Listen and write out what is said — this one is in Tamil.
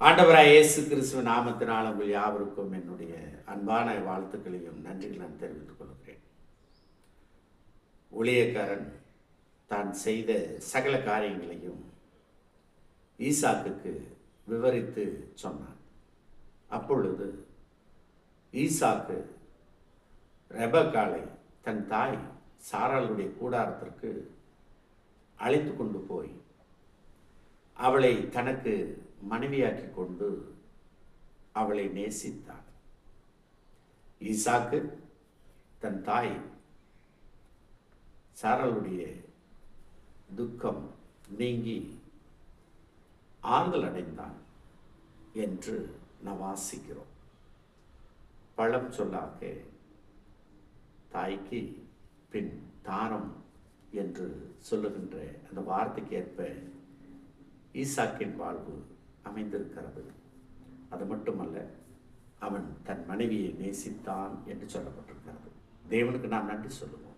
ஆண்டவராய் இயேசு கிறிஸ்துவ நாமத்தினால் உங்கள் யாவருக்கும் என்னுடைய அன்பான வாழ்த்துக்களையும் நன்றிகளும் தெரிவித்துக் கொள்கிறேன். ஊழியக்காரன் தான் செய்த சகல காரியங்களையும் ஈசாக்குக்கு விவரித்து சொன்னான். அப்பொழுது ஈசாக்கு ரெபக்காளை தன் தாய் சாராளுடைய கூடாரத்திற்கு அழைத்து கொண்டு போய் அவளை தனக்கு மனைவியாக்கி கொண்டு அவளை நேசித்தான். ஈசாக்கு தன் தாய் சாராளுடைய துக்கம் நீங்கி ஆறுதல் அடைந்தான் என்று நாம் வாசிக்கிறோம். பழம் சொல்லாக தாய்க்கு பின் தாரம் என்று சொல்லுகின்ற அந்த வார்த்தைக்கு ஏற்ப ஈசாக்கின் வாழ்வு அமைந்திருக்கிறது. அது மட்டுமல்ல, அவன் தன் மனைவியை நேசித்தான் என்று சொல்லப்பட்டிருக்கிறது. தேவனுக்கு நாம் நன்றி சொல்லுவோம்.